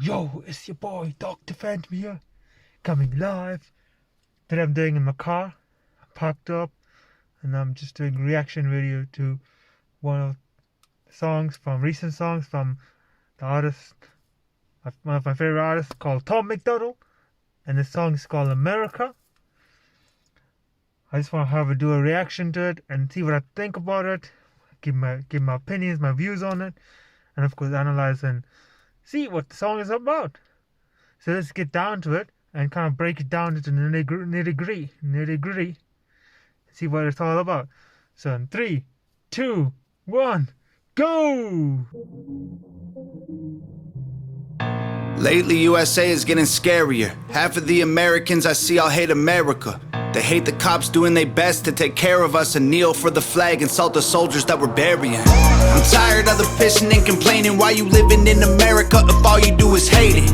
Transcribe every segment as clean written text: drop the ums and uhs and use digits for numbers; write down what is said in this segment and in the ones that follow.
Yo, it's your boy, Dr. Phantom here, coming live. Today I'm doing in my car, I'm parked up, and I'm just doing a reaction video to one of recent songs from the artist, one of my favorite artists called Tom Macdonald, and the song is called America. I just want to do a reaction to it and see what I think about it, give my opinions, my views on it, and of course analyze and see what the song is about. So let's get down to it and kind of break it down into the nitty gritty, see what it's all about. So in 3, 2, 1, go! Lately, USA is getting scarier. Half of the Americans I see all hate America. They hate the cops doing their best to take care of us and kneel for the flag and salt the soldiers that we're burying. I'm tired of the pissing and complaining. Why you living in America if all you do is hate it?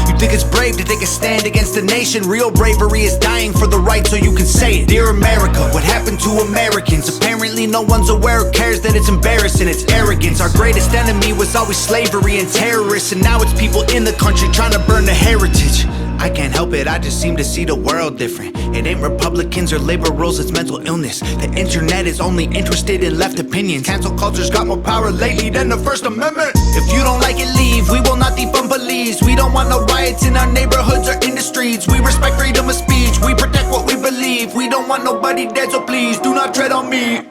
You think it's brave to take a stand against the nation? Real bravery is dying for the right so you can say it. Dear America, what happened to Americans? Apparently no one's aware or cares that it's embarrassing, it's arrogance. Our greatest enemy was always slavery and terrorists, and now it's people in the country trying to burn the heritage. I can't help it, I just seem to see the world different. It ain't Republicans or liberals, it's mental illness. The internet is only interested in left opinions. Cancel culture's got more power lately than the First Amendment. If you don't like it, leave. We will not defund police. We don't want no riots in our neighborhoods or in the streets. We respect freedom of speech. We protect what we believe. We don't want nobody dead, so please do not tread on me.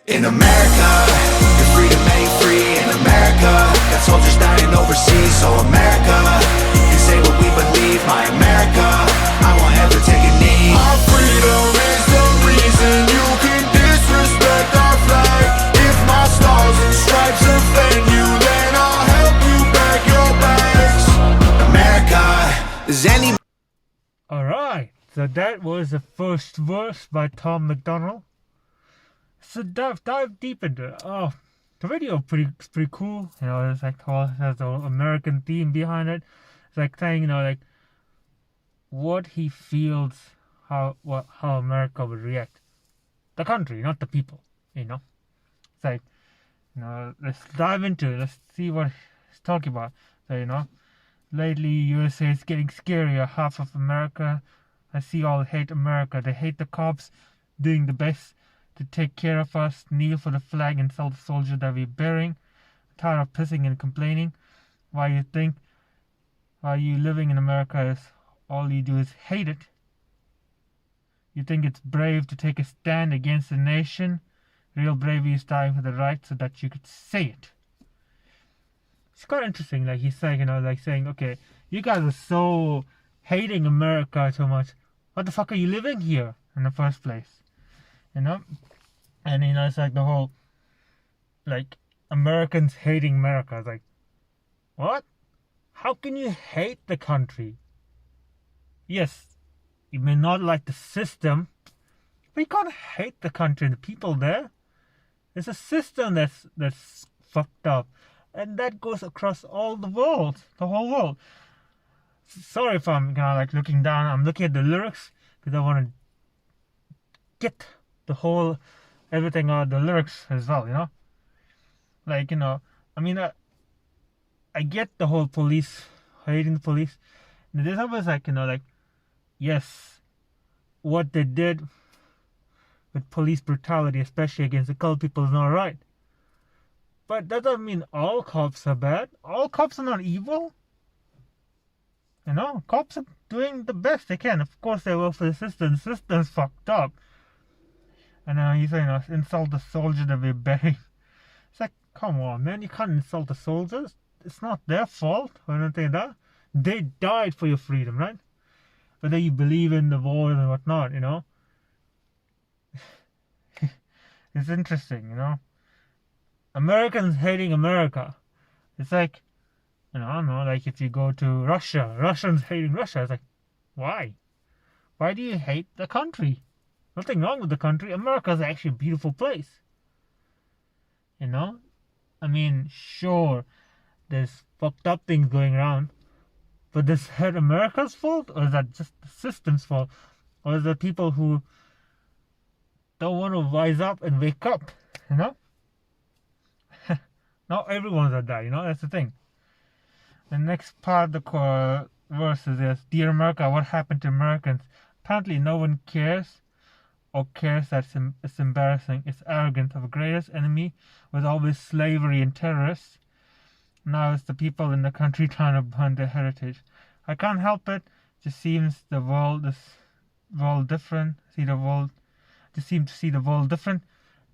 In America, your freedom ain't free. In America, got soldiers dying overseas. So America, you say what we believe. My America, I won't ever take a knee. Our freedom is the reason you can disrespect our flag. If my stars and stripes offend you, then I'll help you pack your bags. America, is any... Alright, so that was the first verse by Tom Macdonald. So dive deep into it. Oh, the video is pretty cool. You know, it's like it has the American theme behind it. It's like saying, you know, like what he feels, how America would react. The country, not the people. You know, it's like, you know, let's dive into it. Let's see what he's talking about. So, you know, lately USA is getting scarier. Half of America, I see all hate America. They hate the cops doing the best to take care of us, kneel for the flag and salt the soldier that we're bearing. Tired of pissing and complaining. Why you living in America is all you do is hate it. You think it's brave to take a stand against the nation. Real bravery is dying for the right so that you could say it. It's quite interesting, like he's saying, you know, like saying, okay, you guys are so hating America so much. What the fuck are you living here in the first place? You know, and you know, it's like the whole, like, Americans hating America. It's like, what? How can you hate the country? Yes, you may not like the system, but you can't hate the country and the people there. It's a system that's fucked up, and that goes across all the world, the whole world. Sorry if I'm kind of like looking down. I'm looking at the lyrics because I want to get the whole everything out the lyrics as well, you know, like, you know, I mean, I get the whole police hating the police. And there's always like, you know, like, yes, what they did with police brutality, especially against the colored people, is not right. But that doesn't mean all cops are bad. All cops are not evil. You know, cops are doing the best they can. Of course, they work for the system. The system's fucked up. And you say, you know, insult the soldier that we're burying. It's like, come on, man, you can't insult the soldiers. It's not their fault or anything like that. They died for your freedom, right? Whether you believe in the war and whatnot, you know. It's interesting, you know. Americans hating America. It's like, you know, I don't know, like if you go to Russia, Russians hating Russia. It's like, why? Why do you hate the country? Nothing wrong with the country. America is actually a beautiful place. You know? I mean, sure, there's fucked up things going around, but is that America's fault, or is that just the system's fault, or is it people who don't want to rise up and wake up? You know, not everyone's like that. You know, that's the thing. The next part of the verse is this: "Dear America, what happened to Americans? Apparently, no one cares." Or cares that it's embarrassing. It's arrogant. Our greatest enemy was always slavery and terrorists. Now it's the people in the country trying to burn their heritage. I can't help it. Just seems the world is different. Just seem to see the world different.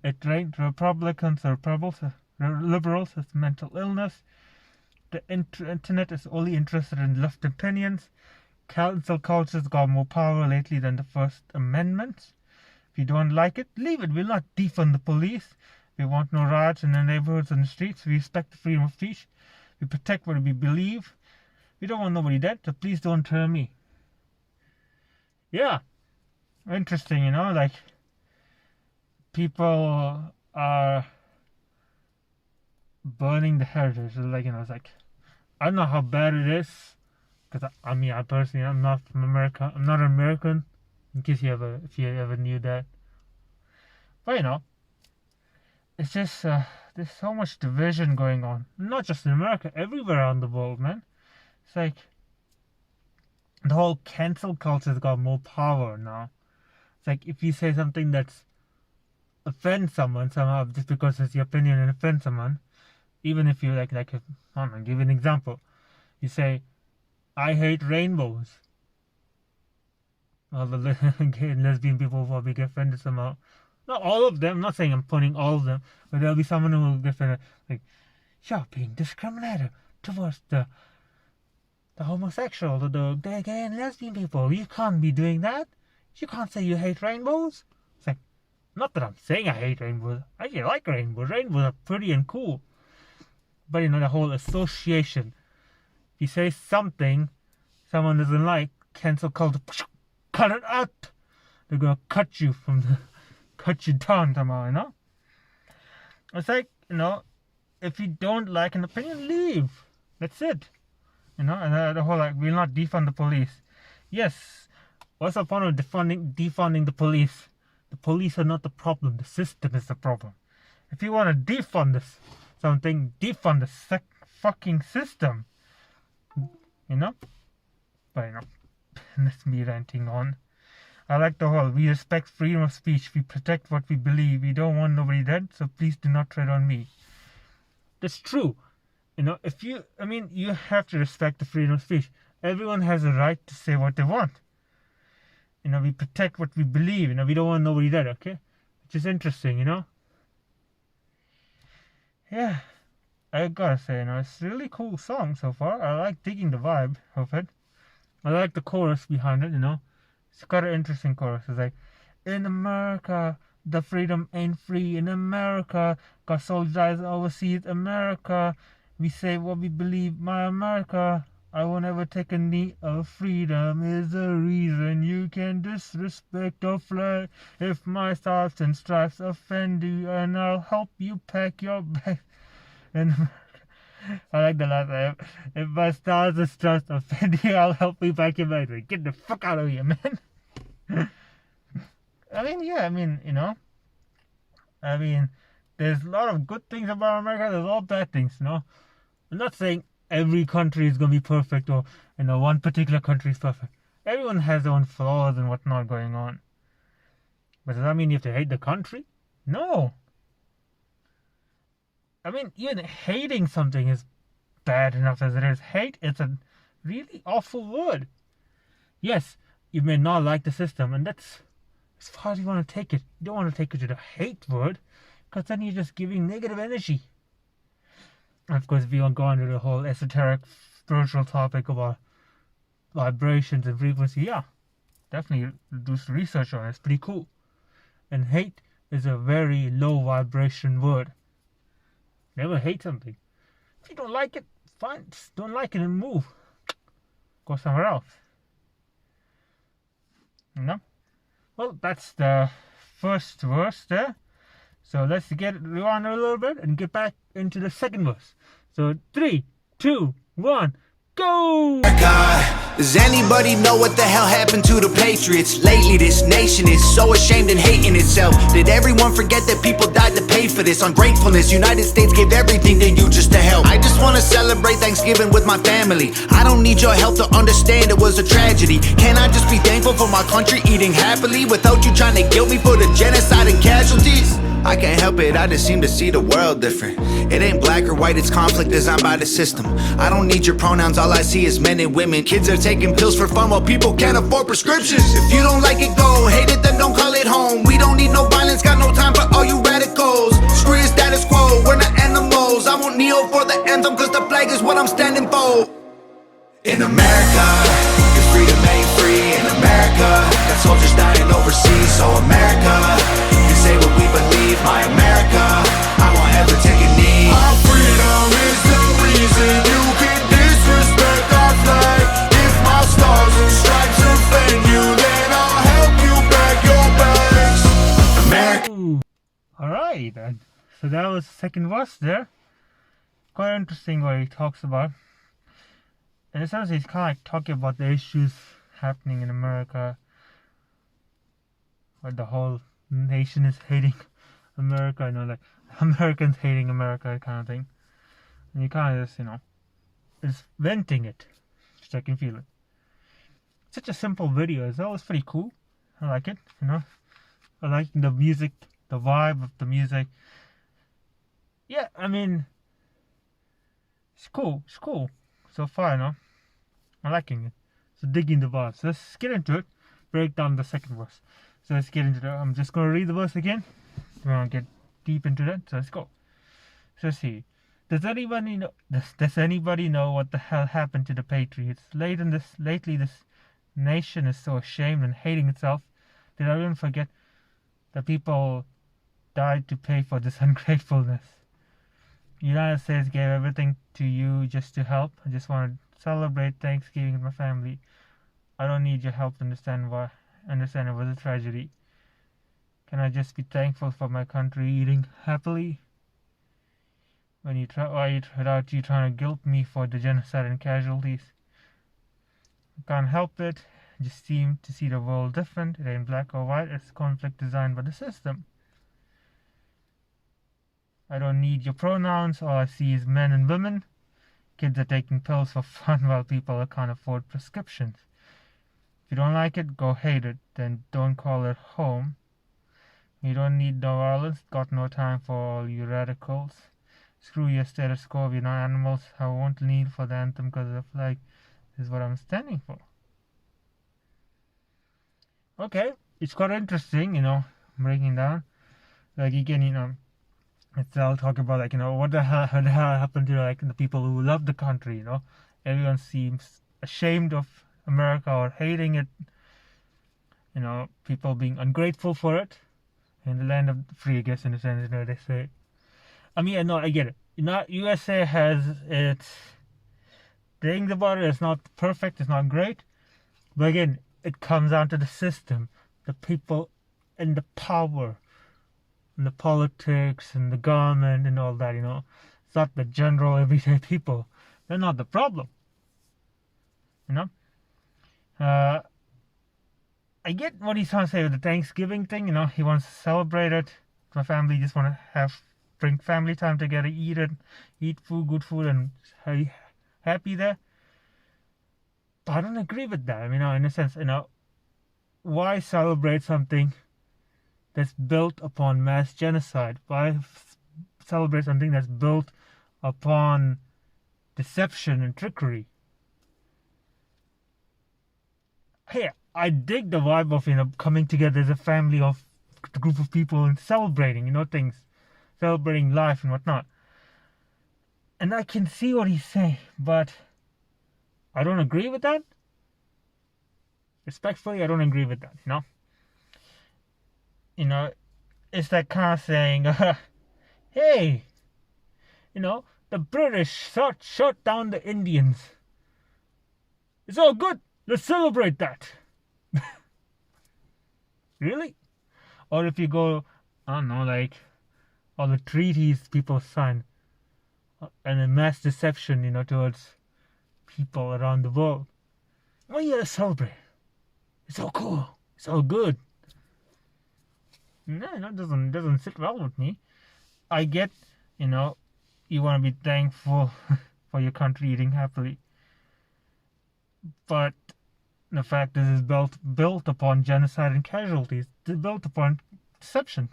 It ain't Republicans or liberals. It's mental illness. The internet is only interested in left opinions. Cancel culture's got more power lately than the First Amendment. If you don't like it, leave it. We'll not defund the police. We want no riots in the neighborhoods and the streets. We respect the freedom of speech. We protect what we believe. We don't want nobody dead, so please don't turn me. Yeah. Interesting, you know, like, people are burning the heritage. Like, you know, it's like, I don't know how bad it is, because I personally, I'm not from America. I'm not American, in case if you ever knew that. But, you know, it's just, there's so much division going on. Not just in America, everywhere around the world, man. It's like, the whole cancel culture's got more power now. It's like, if you say something that's offends someone somehow, just because it's your opinion and offends someone, even if you like if, I don't know, give an example. You say, I hate rainbows. All the gay and lesbian people will probably get offended somehow. Not all of them. I'm not saying I'm putting all of them, but there'll be someone who will get offended. Like, you're being discriminated towards the homosexual, the gay and lesbian people. You can't be doing that. You can't say you hate rainbows. It's like, not that I'm saying I hate rainbows. I actually like rainbows. Rainbows are pretty and cool. But, you know, the whole association. If you say something someone doesn't like, cancel culture, cut it out. They're gonna cut you down somehow, you know? It's like, you know, if you don't like an opinion, leave. That's it. You know, and the whole, like, we'll not defund the police. Yes, what's the point of defunding the police? The police are not the problem. The system is the problem. If you want to defund defund the fucking system. You know? But, you know, that's me ranting on. I like the whole, we respect freedom of speech. We protect what we believe. We don't want nobody dead, so please do not tread on me. That's true. You know, you have to respect the freedom of speech. Everyone has a right to say what they want. You know, we protect what we believe. You know, we don't want nobody dead, okay? Which is interesting, you know? Yeah, I gotta say, you know, it's a really cool song so far. I like digging the vibe of it. I like the chorus behind it, you know? It's got an interesting chorus. It's like, in America, the freedom ain't free. In America, got soldiers overseas. America, we say what we believe. My America, I won't ever take a knee. Of freedom is the reason you can disrespect our flag. If my stars and stripes offend you, and I'll help you pack your bag. And I like the last line. If my stars and stripes offend you, I'll help you pack your bag. Like, get the fuck out of here, man. You know. There's a lot of good things about America. There's all bad things, you know. I'm not saying every country is going to be perfect, or, you know, one particular country is perfect. Everyone has their own flaws and whatnot going on. But does that mean you have to hate the country? No. I mean, even hating something is bad enough as it is. Hate, it's a really awful word. Yes, you may not like the system, and that's as far as you want to take it. You don't want to take it to the hate word, because then you're just giving negative energy. And of course, if you want to go into the whole esoteric spiritual topic about vibrations and frequency, yeah, definitely do some research on it. It's pretty cool. And hate is a very low vibration word. Never hate something. If you don't like it, fine. Just don't like it and move. Go somewhere else. You know? Well, that's the first verse there. So let's rewind a little bit and get back into the second verse. So 3, 2, 1, go! Does anybody know what the hell happened to the Patriots? Lately this nation is so ashamed and hating itself. Did everyone forget that people died to pay for this? Ungratefulness, United States gave everything to you just to help. I just wanna celebrate Thanksgiving with my family. I don't need your help to understand it was a tragedy. Can I just be thankful for my country eating happily without you trying to guilt me for the genocide and casualties? I can't help it, I just seem to see the world different. It ain't black or white, it's conflict designed by the system. I don't need your pronouns, all I see is men and women. Kids are taking pills for fun while people can't afford prescriptions. If you don't like it, go. Hate it, then don't call it home. We don't need no violence, got no time for all you radicals. Screw your status quo, we're not animals. I won't kneel for the anthem, cause the flag is what I'm standing for. In America, your freedom ain't free. In America, got soldiers dying overseas. So America, you say what we believe. My America, I won't ever take a knee. Our freedom is the reason you can disrespect our flag. If my stars and stripes offend you, then I'll help you pack your bags. America. Alright then. So that was the second verse there. Quite interesting what he talks about. In a sense, he's kind of like talking about the issues happening in America, where the whole nation is hating America, like Americans hating America kind of thing. And you kind of just, is venting it, which I can feel it. Such a simple video. It's always pretty cool. I like it, I like the music, the vibe of the music. Yeah, I mean, it's cool. So far, I'm liking it. So digging the verse. So let's get into it. Break down the second verse. So let's get into it. I'm just going to read the verse again. We're going to get deep into that. So let's go. So let's see. Does anybody know what the hell happened to the Patriots? Lately this nation is so ashamed and hating itself. Did everyone forget that people died to pay for this ungratefulness? The United States gave everything to you just to help. I just want to celebrate Thanksgiving with my family. I don't need your help to understand it was a tragedy. Can I just be thankful for my country eating happily? Without you trying to guilt me for the genocide and casualties. I can't help it. I just seem to see the world different. It ain't black or white. It's conflict designed by the system. I don't need your pronouns. All I see is men and women. Kids are taking pills for fun while people can't afford prescriptions. If you don't like it, go hate it. Then don't call it home. You don't need no violence. Got no time for all you radicals. Screw your status quo. We're not animals. I won't kneel for the anthem because the flag is what I'm standing for. Okay, it's quite interesting, breaking down. Like again, it's all talk about what the hell happened to the people who love the country. Everyone seems ashamed of America or hating it. People being ungrateful for it. In the land of the free, I guess, in a sense, they say. I mean, I get it. USA has its things about it. It's not perfect. It's not great. But again, it comes down to the system, the people, and the power. And the politics and the government and all that, It's not the general everyday people. They're not the problem. I get what he's trying to say with the Thanksgiving thing, he wants to celebrate it. My family just want to bring family time together, eat food, good food, and happy there. But I don't agree with that. In a sense, why celebrate something that's built upon mass genocide? Why celebrate something that's built upon deception and trickery? Hey, I dig the vibe of coming together as a family of a group of people and celebrating things, celebrating life and whatnot. And I can see what he's saying, but I don't agree with that. Respectfully, I don't agree with that. It's that kind of saying, hey, the British shot down the Indians. It's all good. Let's celebrate that. Really? Or if you go, I don't know, all the treaties people sign, and the mass deception, towards people around the world. Oh yeah, celebrate. It's all cool. It's all good. No, that doesn't sit well with me. I get, you want to be thankful for your country eating happily, but the fact is, it's built upon genocide and casualties. It's built upon deception.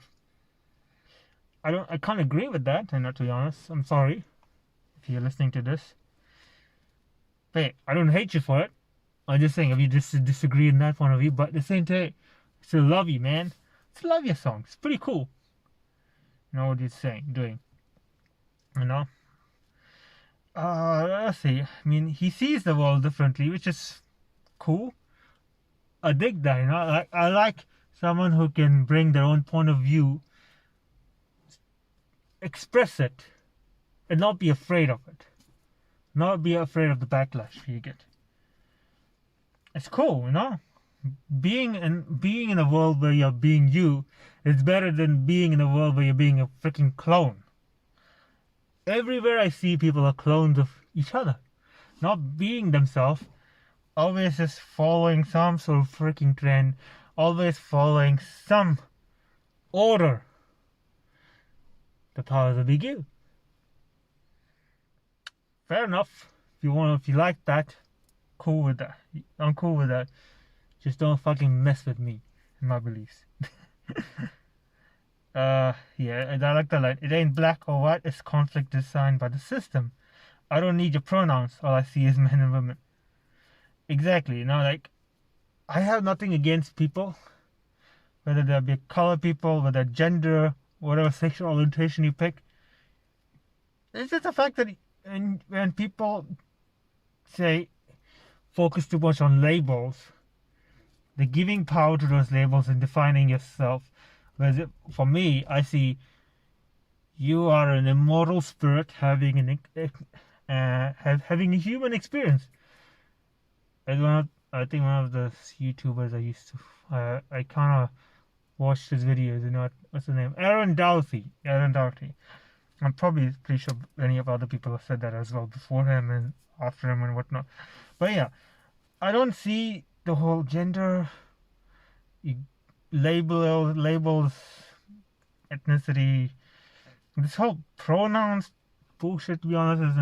I can't agree with that, and to be honest, I'm sorry if you're listening to this. But hey, I don't hate you for it. I'm just saying if you disagree in that point of view, but at the same time, I still love you, man. I still love your song. It's pretty cool. You know what you're doing. Let's see. I mean, he sees the world differently, which is cool. I dig that, I like someone who can bring their own point of view, express it, and not be afraid of it. Not be afraid of the backlash you get. It's cool, Being in a world where you're being you is better than being in a world where you're being a freaking clone. Everywhere I see, people are clones of each other, not being themselves. Always just following some sort of freaking trend, always following some order. The powers that be give. Fair enough. If you like that, cool with that. I'm cool with that. Just don't fucking mess with me and my beliefs. Yeah, and I like the line. It ain't black or white, it's conflict designed by the system. I don't need your pronouns. All I see is men and women. Exactly. I have nothing against people, whether they be color people, whether gender, whatever sexual orientation you pick. It's just the fact that when people say focus too much on labels, they're giving power to those labels and defining yourself. Whereas for me, I see you are an immortal spirit having having a human experience. I think one of the YouTubers I used to, I kind of watched his videos. What's his name? Aaron Doughty. I'm probably pretty sure many of other people have said that as well before him and after him and whatnot. But yeah, I don't see the whole gender, labels, ethnicity, this whole pronouns bullshit, to be honest, is,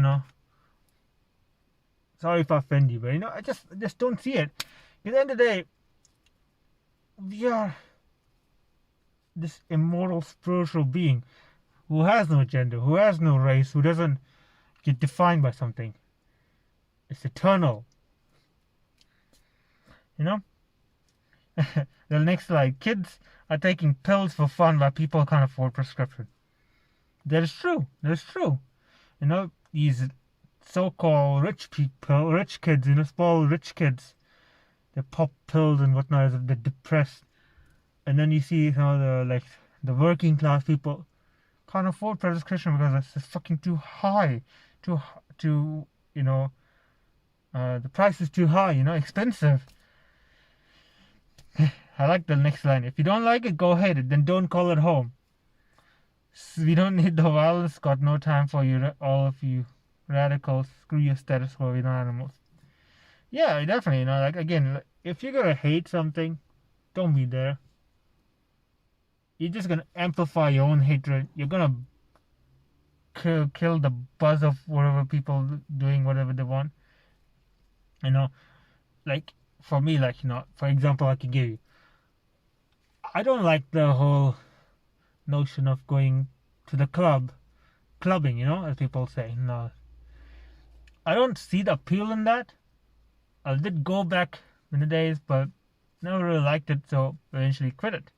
sorry if I offend you, but I just don't see it. At the end of the day, we are this immortal spiritual being who has no gender, who has no race, who doesn't get defined by something. It's eternal. The next slide. Kids are taking pills for fun while people can't afford prescription. That is true. These so-called rich people, rich kids, spoiled rich kids, they pop pills and whatnot as if they're depressed. And then you see the working class people can't afford prescription because it's fucking too high. The price is too high, expensive. I like the next line. If you don't like it, go ahead. Then don't call it home. We don't need the violence. Got no time for you, all of you radicals. Screw your status quo. We're not animals. Yeah, definitely. Again, if you're gonna hate something, don't be there. You're just gonna amplify your own hatred. You're gonna kill the buzz of whatever people doing whatever they want. For me, for example, I could give you. I don't like the whole notion of going to the clubbing, as people say. No, I don't see the appeal in that. I did go back in the days, but never really liked it, so eventually quit it.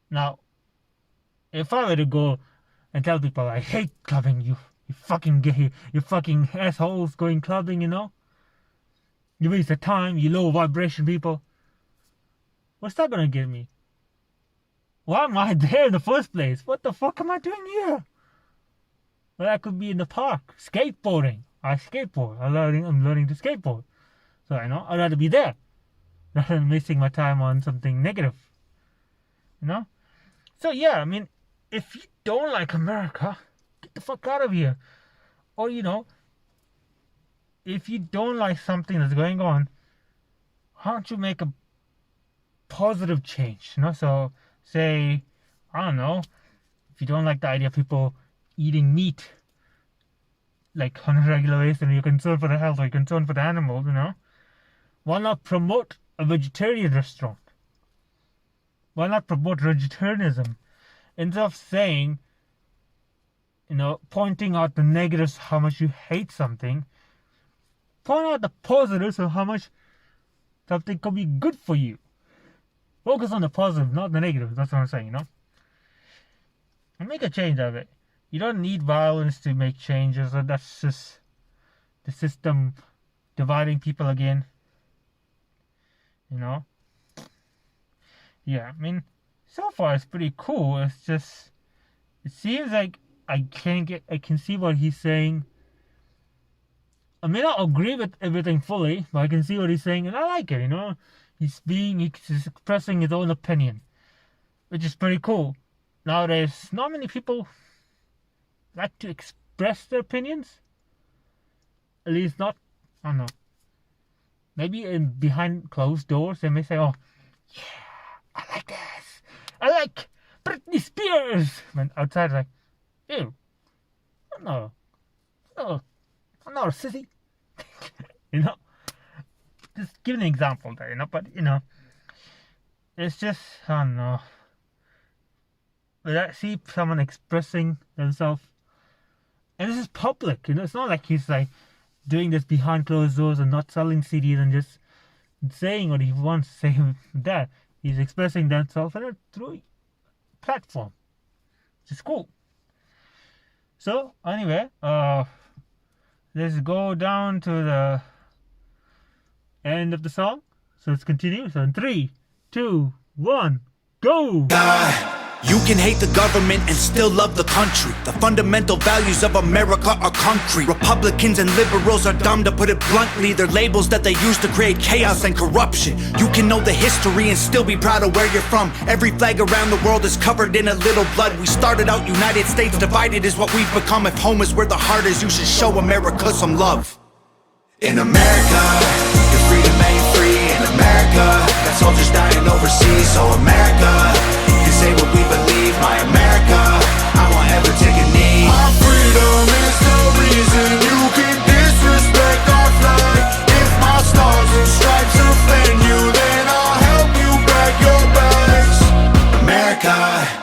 Now, if I were to go and tell people I hate clubbing, you fucking gay, you fucking assholes going clubbing, you waste the time, you low vibration people. What's that gonna give me? Why am I there in the first place? What the fuck am I doing here? Well, I could be in the park, skateboarding. I skateboard. I'm learning to skateboard. So I'd rather be there rather than wasting my time on something negative. So yeah, if you don't like America, get the fuck out of here. Or, if you don't like something that's going on, why don't you make a positive change? So say, I don't know, if you don't like the idea of people eating meat like on a regular basis and you're concerned for the health or you're concerned for the animals, why not promote a vegetarian restaurant? Why not promote vegetarianism? Instead of saying, pointing out the negatives, how much you hate something, point out the positives of how much something could be good for you. Focus on the positive, not the negative. That's what I'm saying, And make a change of it. You don't need violence to make changes. That's just the system dividing people again. Yeah, I mean, so far it's pretty cool. It's just, it seems like I can see what he's saying. I may not agree with everything fully, but I can see what he's saying, and I like it, He's expressing his own opinion, which is pretty cool. Nowadays, not many people like to express their opinions. At least not, I don't know. Maybe behind closed doors, they may say, oh, yeah, I like this. I like Britney Spears. When outside, like, ew, no, I'm not a sissy. Just give an example there, but, it's just, I don't know. But I see someone expressing themselves, and this is public, it's not like he's like doing this behind closed doors and not selling CDs and just saying what he wants to say with that. He's expressing themselves through a platform, which is cool. So, anyway, let's go down to the end of the song. So let's continue. So in 3, 2, 1, go! You can hate the government and still love the country. The fundamental values of America are concrete. Republicans and liberals are dumb, to put it bluntly. They're labels that they use to create chaos and corruption. You can know the history and still be proud of where you're from. Every flag around the world is covered in a little blood. We started out United States divided is what we've become. If home is where the heart is, you should show America some love. In America, your freedom ain't free. In America, got soldiers dying overseas. So America, you can say what we believe. My America, I won't ever take a knee. Our freedom is the reason you can disrespect our flag. If my stars and stripes offend you, then I'll help you pack your bags. America.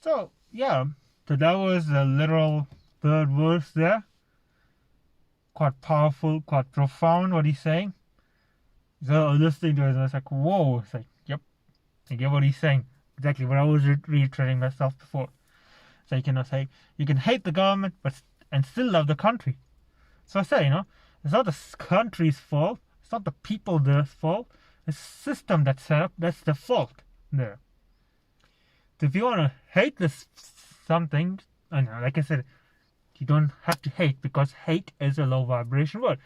So, yeah, so that was the literal third verse there. Quite powerful, quite profound what he's saying. So listening to it, I was like, whoa. It's like, yep, I get what he's saying. Exactly what I was reiterating myself before. So you cannot say, you can hate the government and still love the country. So I say, it's not the country's fault. It's not the people's fault. It's the system that's set up. That's the fault there. So if you want to hate this something, I know, like I said, you don't have to hate because hate is a low vibration word.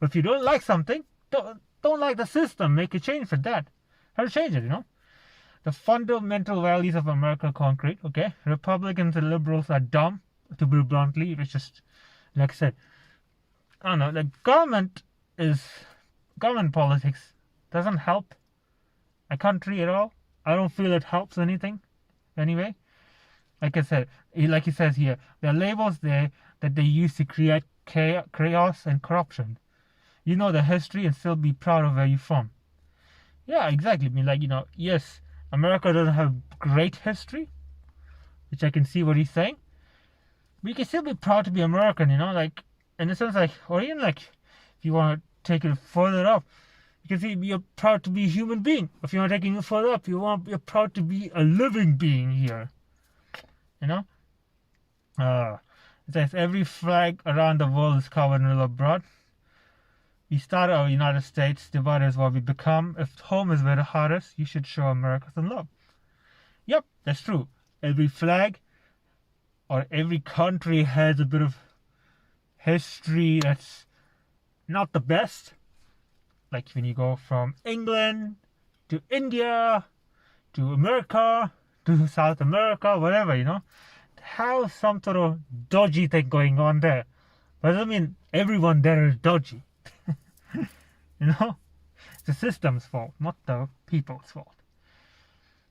But if you don't like something, don't like the system, make a change for that. How to change it, The fundamental values of America are concrete, okay? Republicans and liberals are dumb, to put it bluntly. It's just, like I said, I don't know, the government politics doesn't help a country at all. I don't feel it helps anything. Anyway, like I said, like he says here, there are labels there that they use to create chaos and corruption. You know the history and still be proud of where you're from. Yeah, exactly. I mean, yes, America doesn't have great history, which I can see what he's saying. But you can still be proud to be American, in a sense, or even if you want to take it further up, you can say you're proud to be a human being. If you want to take it further up, you're proud to be a living being here. It says every flag around the world is covered in yellow blood. We started our United States, divided is what we become. If home is where the heart is, you should show America some love. Yep, that's true. every flag or every country has a bit of history that's not the best. Like when you go from England to India to America to South America, whatever, have some sort of dodgy thing going on there. But doesn't mean everyone there is dodgy. It's the system's fault, not the people's fault.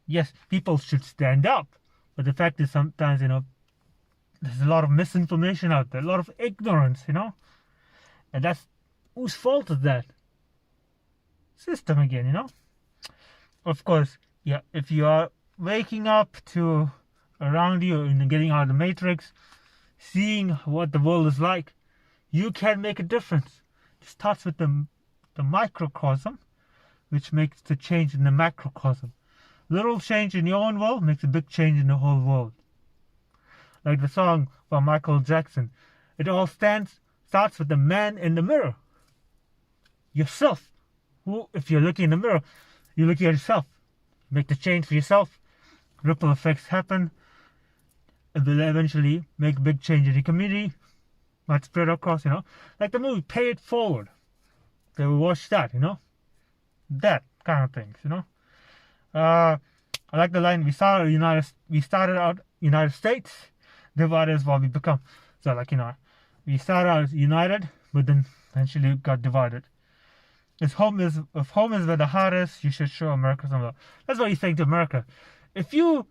Yes, people should stand up, but the fact is sometimes, there's a lot of misinformation out there, a lot of ignorance, and that's whose fault is that? System again, Of course, yeah, if you are waking up to around you and getting out of the matrix, seeing what the world is like, you can make a difference. It starts with the microcosm, which makes the change in the macrocosm. Little change in your own world makes a big change in the whole world. Like the song by Michael Jackson, it all starts with the man in the mirror. Yourself. Who, if you're looking in the mirror, you're looking at yourself. Make the change for yourself. Ripple effects happen. It will eventually make a big change in the community. Might spread across, Like the movie Pay It Forward. They will watch that, That kind of things, I like the line, we started out United States, divided is what we become. So we started out united, but then eventually got divided. If home is where the heart is, you should show America some love. That's what he's saying to America. If you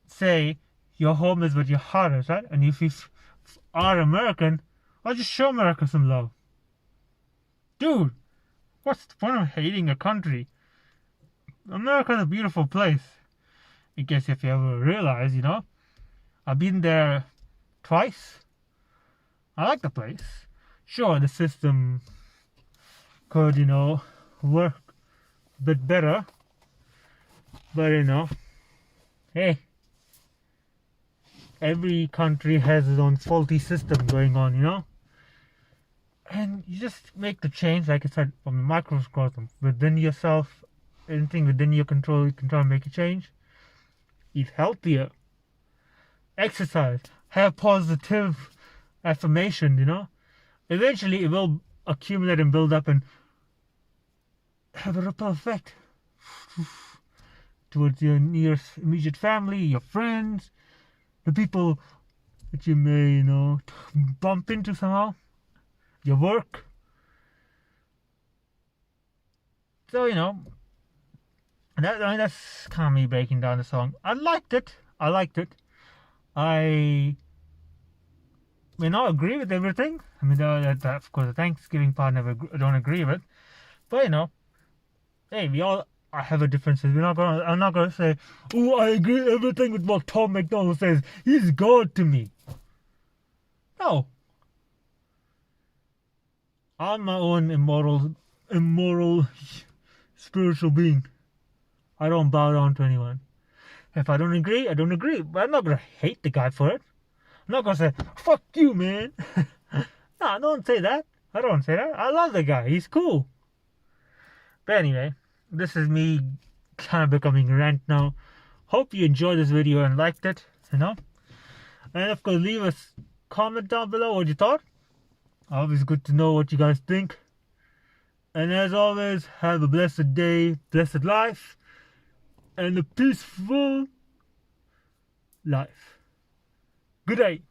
say your home is where your heart is, right? And if you are American, well, just show America some love. Dude, what's the point of hating a country? America's a beautiful place. I guess if you ever realize, I've been there twice. I like the place. Sure, the system could, work a bit better. But, hey, every country has its own faulty system going on, And you just make the change, like I said, from the microcosm within yourself. Anything within your control, you can try and make a change. Eat healthier. Exercise. Have positive affirmation, Eventually, it will accumulate and build up and have a ripple effect towards your nearest immediate family, your friends, the people that you may, bump into somehow, your work. So, that's kind of me breaking down the song. I liked it. I may not agree with everything. I mean, of course, the Thanksgiving part I don't agree with. But, hey, we all have a differences. I'm not gonna say, oh, I agree with everything with what Tom Macdonald says. He's God to me. No. I'm my own immoral spiritual being. I don't bow down to anyone. If I don't agree, I don't agree. But I'm not gonna hate the guy for it. I'm not gonna say, fuck you, man. No, I don't say that. I love the guy. He's cool. But anyway, this is me kind of becoming a rant now. Hope you enjoyed this video and liked it, And of course, leave a comment down below what you thought. Always good to know what you guys think. And as always, have a blessed day, blessed life, and a peaceful life. Good day.